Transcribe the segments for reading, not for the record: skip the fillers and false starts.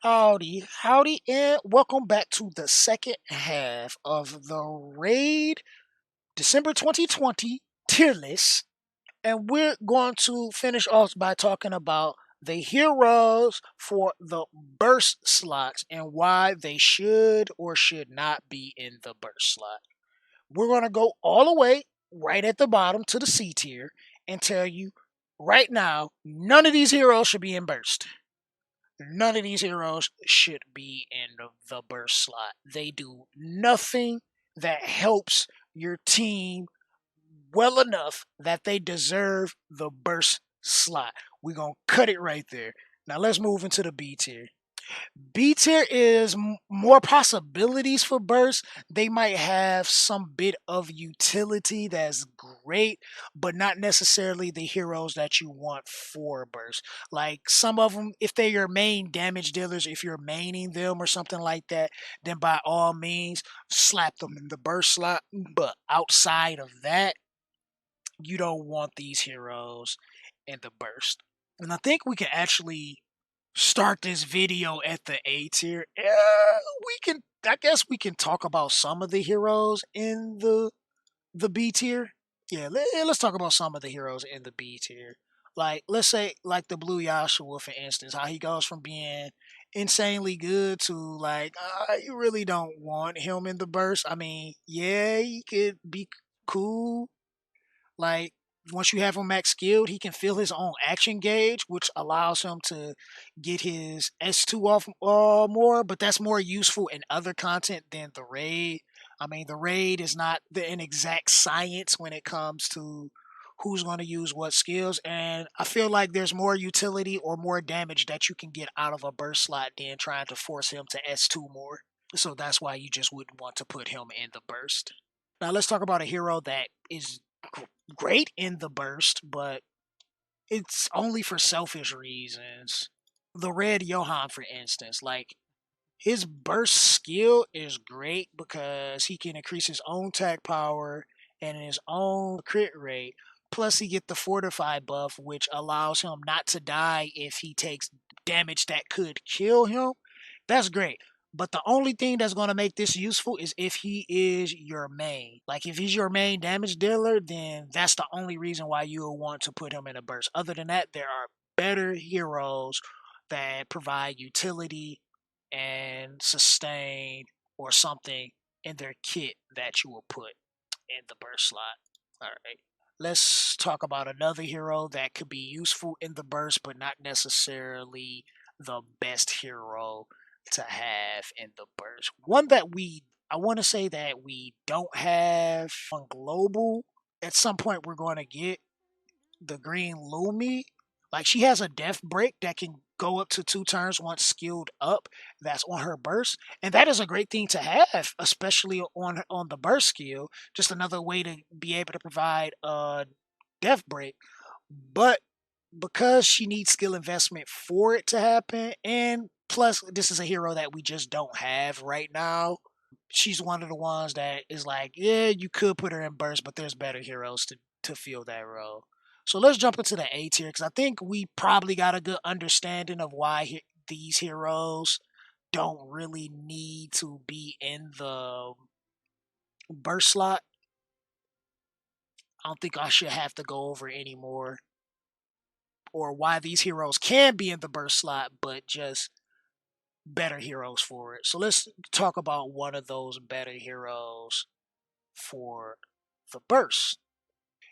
Howdy, howdy, and welcome back to the second half of the Raid December 2020 tier list. And we're going to finish off by talking about the heroes for the burst slots and why they should or should not be in the burst slot. We're going to go all the way right at the bottom to the C tier and tell you right now none of these heroes should be in burst. None of these heroes should be in the burst slot. They do nothing that helps your team well enough that they deserve the burst slot. We're going to cut it right there. Now let's move into the B tier. B tier is more possibilities for burst. They might have some bit of utility that's great, but not necessarily the heroes that you want for burst. Like some of them, if they're your main damage dealers, if you're maining them or something like that, then by all means, slap them in the burst slot. But outside of that, you don't want these heroes in the burst. And I think we can actually start this video at the A tier. We can, I guess, we can talk about some of the heroes in the B tier. Yeah, let's talk about some of the heroes in the B tier. Like, let's say, like the Blue Yashua, for instance, how he goes from being insanely good to like, you really don't want him in the burst. I mean, yeah, he could be cool. Like, once you have him max skilled, he can fill his own action gauge, which allows him to get his S2 off more, but that's more useful in other content than the raid. I mean, the raid is not an exact science when it comes to who's going to use what skills, and I feel like there's more utility or more damage that you can get out of a burst slot than trying to force him to S2 more. So that's why you just wouldn't want to put him in the burst. Now let's talk about a hero that is great in the burst, but it's only for selfish reasons. The Red Johann, for instance, like his burst skill is great because he can increase his own attack power and his own crit rate. Plus, he get the fortify buff, which allows him not to die if he takes damage that could kill him. That's great. But the only thing that's going to make this useful is if he is your main. Like, if he's your main damage dealer, then that's the only reason why you will want to put him in a burst. Other than that, there are better heroes that provide utility and sustain or something in their kit that you will put in the burst slot. All right. Let's talk about another hero that could be useful in the burst, but not necessarily the best hero to have in the burst. One that I want to say that we don't have on global. At some point, we're going to get the Green Lumi. Like, she has a death break that can go up to 2 turns once skilled up. That's on her burst, and that is a great thing to have, especially on the burst skill. Just another way to be able to provide a death break. But because she needs skill investment for it to happen, and plus this is a hero that we just don't have right now. She's one of the ones that is like, yeah, you could put her in burst, but there's better heroes to fill that role. So let's jump into the A tier because I think we probably got a good understanding of why these heroes don't really need to be in the burst slot. I don't think I should have to go over anymore, or why these heroes can be in the burst slot, but just better heroes for it. So let's talk about one of those better heroes for the burst.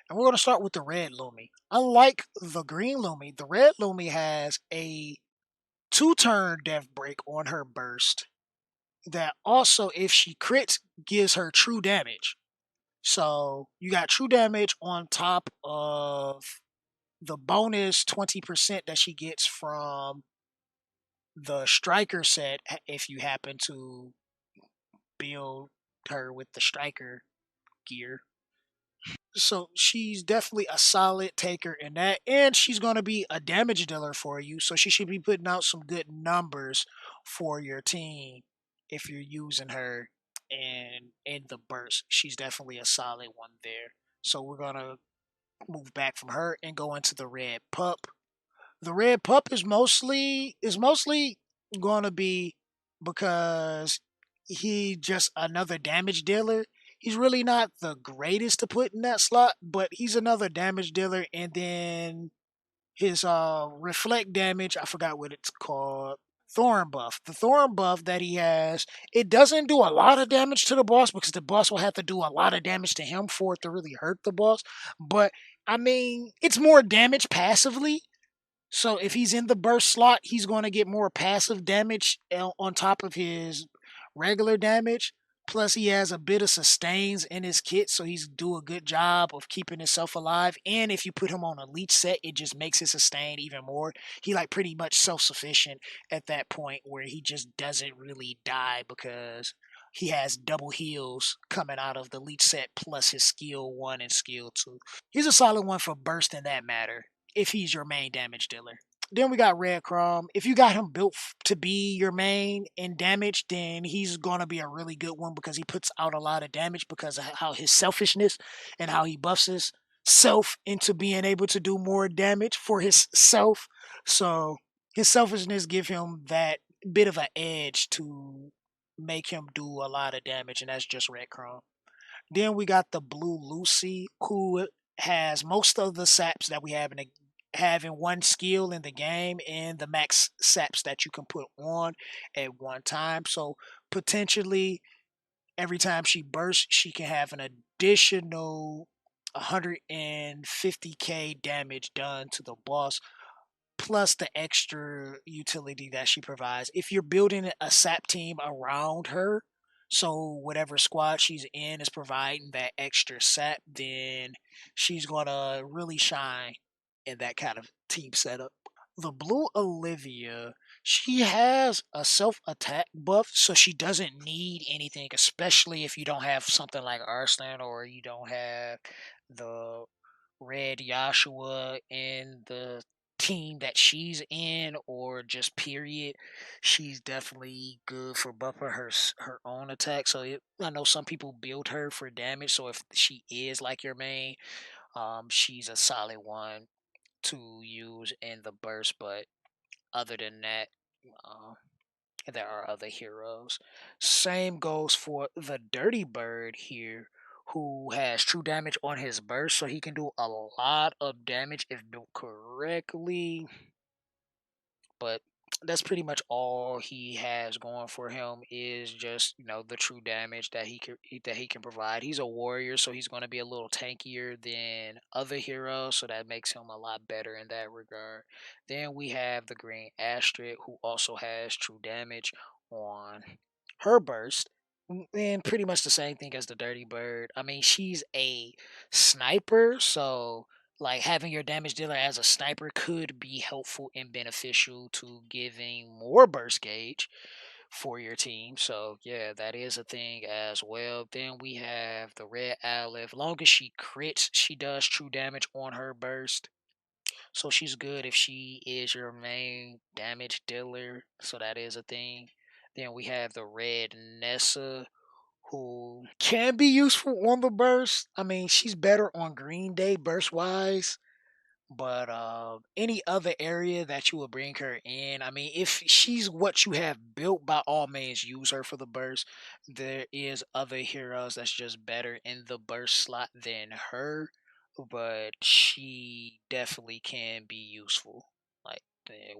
And we're going to start with the red Lumi. Unlike the green Lumi, the red Lumi has a 2-turn death break on her burst that also, if she crits, gives her true damage. So you got true damage on top of the bonus 20% that she gets from the striker set if you happen to build her with the striker gear. So she's definitely a solid taker in that, and she's going to be a damage dealer for you, so she should be putting out some good numbers for your team if you're using her in the burst. She's definitely a solid one there. So we're going to move back from her and go into the red pup. The red pup is mostly going to be because he just another damage dealer. He's really not the greatest to put in that slot, but he's another damage dealer. And then his reflect damage, I forgot what it's called. Thorn buff. The thorn buff that he has, it doesn't do a lot of damage to the boss because the boss will have to do a lot of damage to him for it to really hurt the boss. But I mean, it's more damage passively. So if he's in the burst slot, he's going to get more passive damage on top of his regular damage. Plus, he has a bit of sustains in his kit, so he's do a good job of keeping himself alive. And if you put him on a leech set, it just makes his sustain even more. He like pretty much self-sufficient at that point where he just doesn't really die because he has double heals coming out of the leech set plus his skill 1 and skill 2. He's a solid one for burst in that matter if he's your main damage dealer. Then we got Red Crom. If you got him built to be your main in damage, then he's gonna be a really good one because he puts out a lot of damage because of how his selfishness and how he buffs his self into being able to do more damage for his self. So his selfishness give him that bit of an edge to make him do a lot of damage, and that's just Red Chrome. Then we got the Blue Lucy, who has most of the saps that we have in one skill in the game and the max saps that you can put on at one time. So potentially every time she bursts, she can have an additional 150k damage done to the boss plus the extra utility that she provides. If you're building a SAP team around her, so whatever squad she's in is providing that extra SAP, then she's gonna really shine in that kind of team setup. The blue Olivia, she has a self attack buff, so she doesn't need anything, especially if you don't have something like Arslan or you don't have the red Joshua in the team that she's in or just period. She's definitely good for buffing her own attack. So I know some people build her for damage, so if she is like your main, she's a solid one to use in the burst. But other than that, uh, there are other heroes. Same goes for the Dirty Bird here, who has true damage on his burst, so he can do a lot of damage if built correctly. But that's pretty much all he has going for him is just the true damage that he can provide. He's a warrior, so he's going to be a little tankier than other heroes, so that makes him a lot better in that regard. Then we have the Green Astrid, who also has true damage on her burst. And pretty much the same thing as the Dirty Bird. I mean, she's a sniper, so like having your damage dealer as a sniper could be helpful and beneficial to giving more burst gauge for your team. So yeah, that is a thing as well. Then we have the Red Olive. Long as she crits, she does true damage on her burst. So she's good if she is your main damage dealer. So that is a thing. Then we have the Red Nessa, who can be useful on the burst. I mean, she's better on Green Day burst wise, but any other area that you would bring her in, I mean, if she's what you have built, by all means, use her for the burst. There is other heroes that's just better in the burst slot than her, but she definitely can be useful. Like,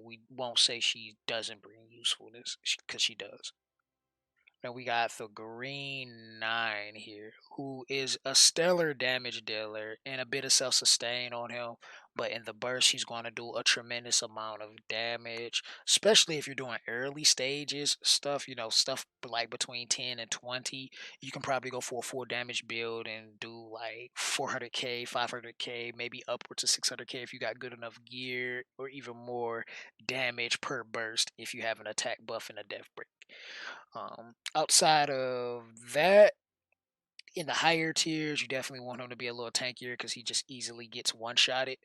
we won't say she doesn't bring usefulness because she does. Then we got the Green Nine here, who is a stellar damage dealer and a bit of self sustain on him. But in the burst, he's going to do a tremendous amount of damage, especially if you're doing early stages stuff, stuff like between 10 and 20. You can probably go for a full damage build and do like 400k, 500k, maybe upwards of 600k if you got good enough gear, or even more damage per burst if you have an attack buff and a death break. Outside of that, in the higher tiers, you definitely want him to be a little tankier because he just easily gets one shotted,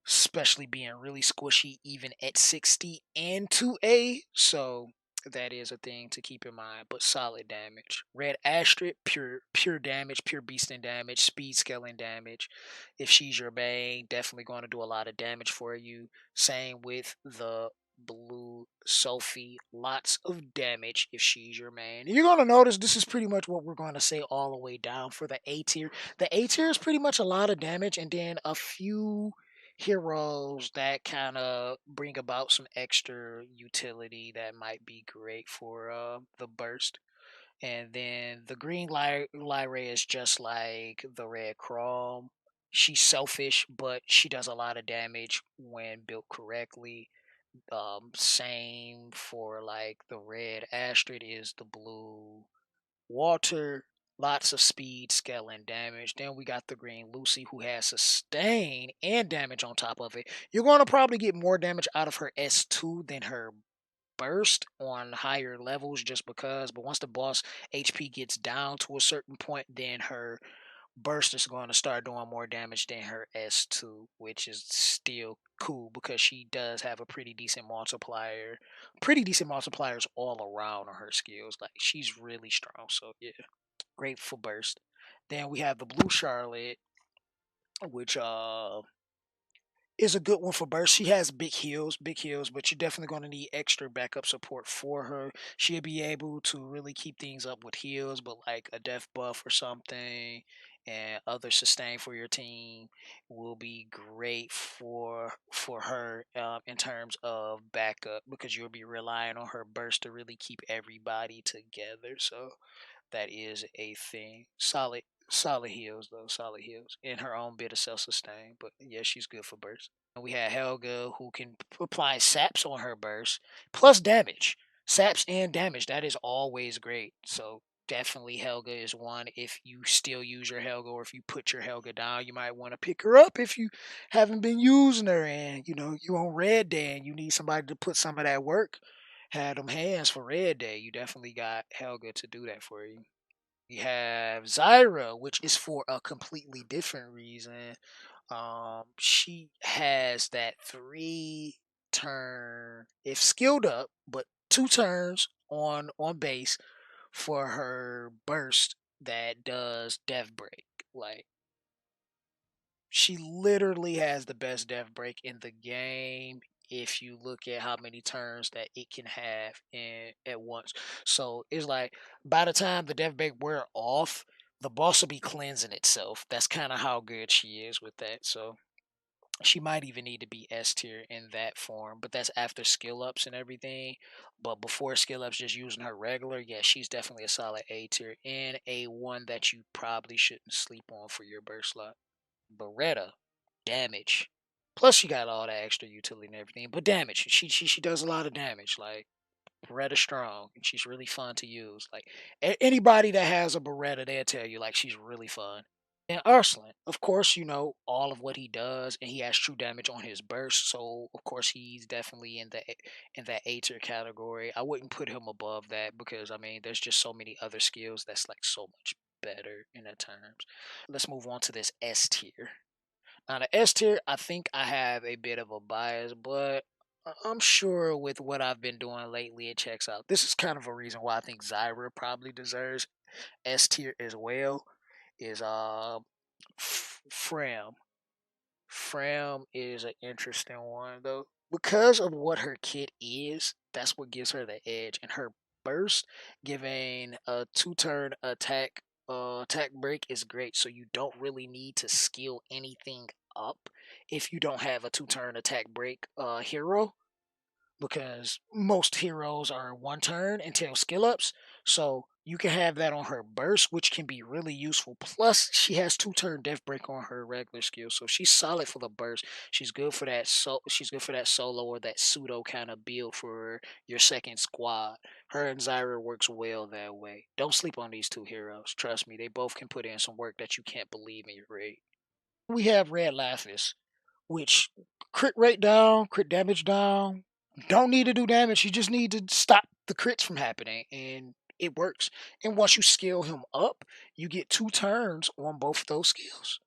especially being really squishy even at 60 and 2A. So that is a thing to keep in mind, but solid damage. Red Astrid, pure damage, pure beasting damage, speed scaling damage. If she's your main, definitely going to do a lot of damage for you. Same with the blue Sophie, lots of damage if she's your main. You're gonna notice this is pretty much what we're gonna say all the way down for the A tier. The A tier is pretty much a lot of damage, and then a few heroes that kind of bring about some extra utility that might be great for the burst. And then the green Lyra is just like the red Chrome. She's selfish, but she does a lot of damage when built correctly. Same for like the red Astrid is the blue Walter. Lots of speed, scale, and damage. Then we got the green Lucy who has sustain and damage on top of it. You're going to probably get more damage out of her S2 than her burst on higher levels just because, but once the boss HP gets down to a certain point, then her burst is going to start doing more damage than her S2, which is still cool because she does have a pretty decent multipliers all around on her skills. Like she's really strong, so yeah, great for burst. Then we have the blue Charlotte, which is a good one for burst. She has big heals, but you're definitely going to need extra backup support for her. She'll be able to really keep things up with heals, but like a death buff or something and other sustain for your team will be great for her in terms of backup because you'll be relying on her burst to really keep everybody together. So that is a thing. Solid heals though, solid heals. In her own bit of self sustain. But yeah, she's good for burst. And we had Helga who can apply saps on her burst plus damage. Saps and damage. That is always great. So definitely Helga is one. If you still use your Helga or if you put your Helga down, you might want to pick her up if you haven't been using her and you on red day and you need somebody to put some of that work. Had them hands for red day. You definitely got Helga to do that for you. We have Zyra, which is for a completely different reason. She has that 3 turn, if skilled up, but 2 turns on base for her burst that does death break. Like she literally has the best death break in the game if you look at how many turns that it can have in at once. So it's like by the time the death break wear off, the boss will be cleansing itself. That's kind of how good she is with that. So she might even need to be S tier in that form, but that's after skill ups and everything. But before skill ups, just using her regular, yeah, she's definitely a solid A tier and a one that you probably shouldn't sleep on for your burst slot. Beretta, damage. Plus, she got all that extra utility and everything. But damage, she does a lot of damage. Like Beretta strong, and she's really fun to use. Like anybody that has a Beretta, they'll tell you like she's really fun. And Arslan, of course, you know all of what he does, and he has true damage on his burst. So of course, he's definitely in that A tier category. I wouldn't put him above that because I mean, there's just so many other skills that's like so much better in that terms. Let's move on to this S tier. Now the S tier, I think I have a bit of a bias, but I'm sure with what I've been doing lately, it checks out. This is kind of a reason why I think Zyra probably deserves S tier as well. Is Fram. Fram is an interesting one though because of what her kit is. That's what gives her the edge, and her burst, giving a 2 turn attack break is great. So you don't really need to skill anything up if you don't have a 2 turn attack break hero because most heroes are 1 turn until skill ups. So you can have that on her burst, which can be really useful. Plus, she has 2 turn death break on her regular skill, so she's solid for the burst. She's good for that. She's good for that solo or that pseudo kind of build for your second squad. Her and Zyra works well that way. Don't sleep on these 2 heroes. Trust me, they both can put in some work that you can't believe in your raid. We have Red Lapis, which crit rate down, crit damage down. Don't need to do damage. You just need to stop the crits from happening, and it works. And once you skill him up, you get 2 turns on both of those skills.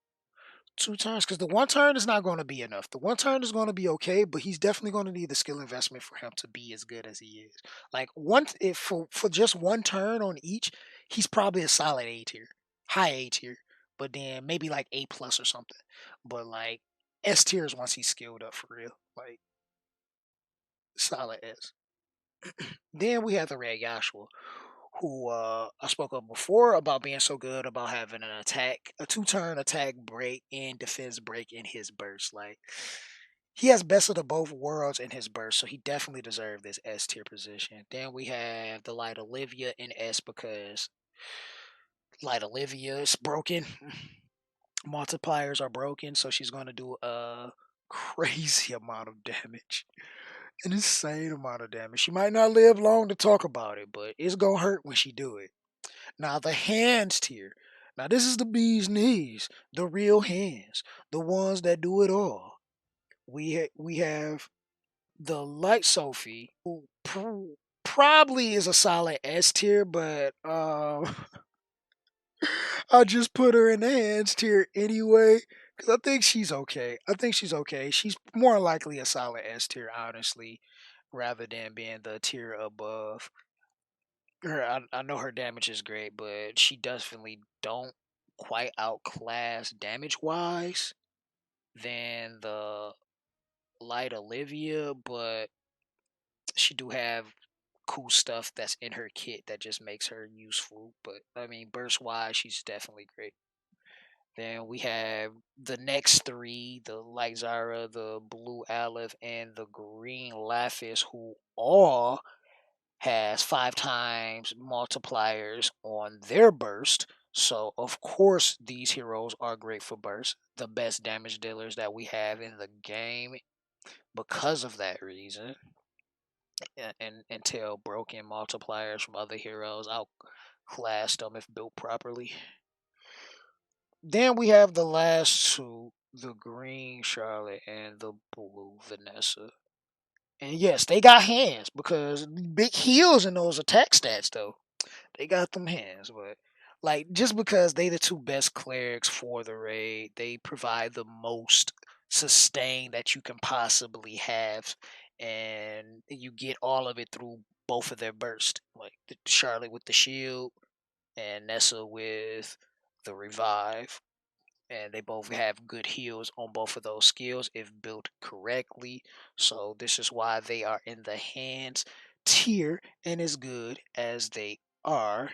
2 turns, because the 1 turn is not going to be enough. The 1 turn is going to be okay, but he's definitely going to need the skill investment for him to be as good as he is. Like one, if for just 1 turn on each, he's probably a solid A tier, high A tier, but then maybe like A plus or something. But like S tier is once he's skilled up for real. Like Solid S. Then we have the Red Yashua, who I spoke of before about being so good about having an attack, a two-turn attack break and defense break in his burst. Like he has best of the both worlds in his burst, so he definitely deserved this S tier position. Then we have the Light Olivia in S because Light Olivia is broken. Multipliers are broken, so she's going to do a crazy amount of damage. An insane amount of damage. She might not live long to talk about it, but it's gonna hurt when she do it. Now the hands tier. Now this is the bee's knees, the real hands, the ones that do it all. We have the Light Sophie, who probably is a solid S tier, but I just put her in the hands tier anyway because I think she's okay. I think she's okay. She's more likely a solid S tier, honestly, rather than being the tier above. I know her damage is great, but she definitely don't quite outclass damage wise than the Light Olivia, but she do have cool stuff that's in her kit that just makes her useful. But I mean, burst wise, she's definitely great. Then we have the next three, the Light Zara, the Blue Aleph, and the Green Lapis, who all has 5 times multipliers on their burst. So of course these heroes are great for burst. The best damage dealers that we have in the game because of that reason. And until broken multipliers from other heroes outclass them if built properly. Then we have the last two, the green Charlotte and the blue Vanessa. And yes, they got hands because big heals in those attack stats though. They got them hands, but like just because they the two best clerics for the raid, they provide the most sustain that you can possibly have, and you get all of it through both of their burst. Like Charlotte with the shield and Nessa with the revive, and they both have good heals on both of those skills if built correctly. So this is why they are in the hands tier and as good as they are.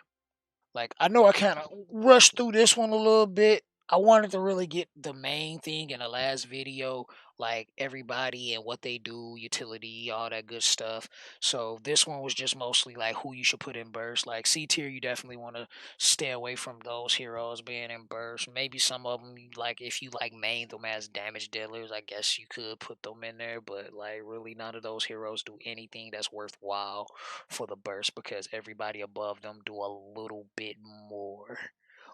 Like I know I kind of rushed through this one a little bit. I wanted to really get the main thing in the last video, like everybody and what they do, utility, all that good stuff. So this one was just mostly like who you should put in burst. Like C tier, you definitely want to stay away from those heroes being in burst. Maybe some of them, like if you like main them as damage dealers, I guess you could put them in there. But like really, none of those heroes do anything that's worthwhile for the burst because everybody above them do a little bit more,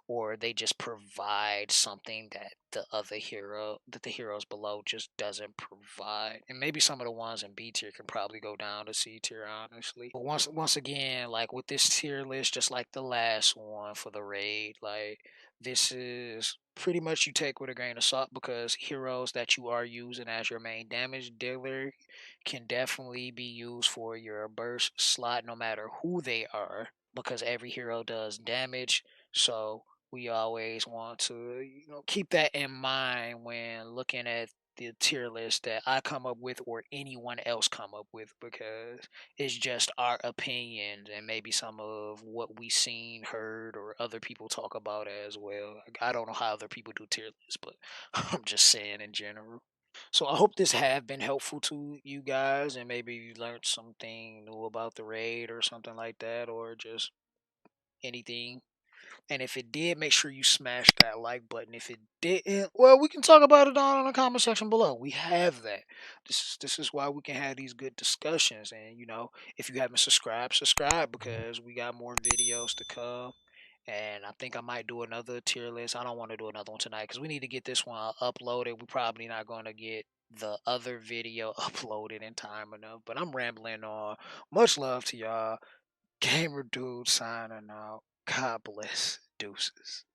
or they just provide something that the heroes below just doesn't provide. And maybe some of the ones in B tier can probably go down to C tier, honestly. But once again, like with this tier list, just like the last one for the raid, like this is pretty much you take with a grain of salt because heroes that you are using as your main damage dealer can definitely be used for your burst slot no matter who they are because every hero does damage. So we always want to keep that in mind when looking at the tier list that I come up with or anyone else come up with because it's just our opinions and maybe some of what we seen, heard, or other people talk about as well. Like, I don't know how other people do tier lists, but I'm just saying in general. So I hope this have been helpful to you guys and maybe you learned something new about the raid or something like that or just anything. And if it did, make sure you smash that like button. If it didn't, well, we can talk about it down in the comment section below. We have that. This is why we can have these good discussions. And if you haven't subscribed, subscribe because we got more videos to come. And I think I might do another tier list. I don't want to do another one tonight because we need to get this one uploaded. We're probably not going to get the other video uploaded in time enough. But I'm rambling on. Much love to y'all. Gamer Dude signing out. God bless. Deuces.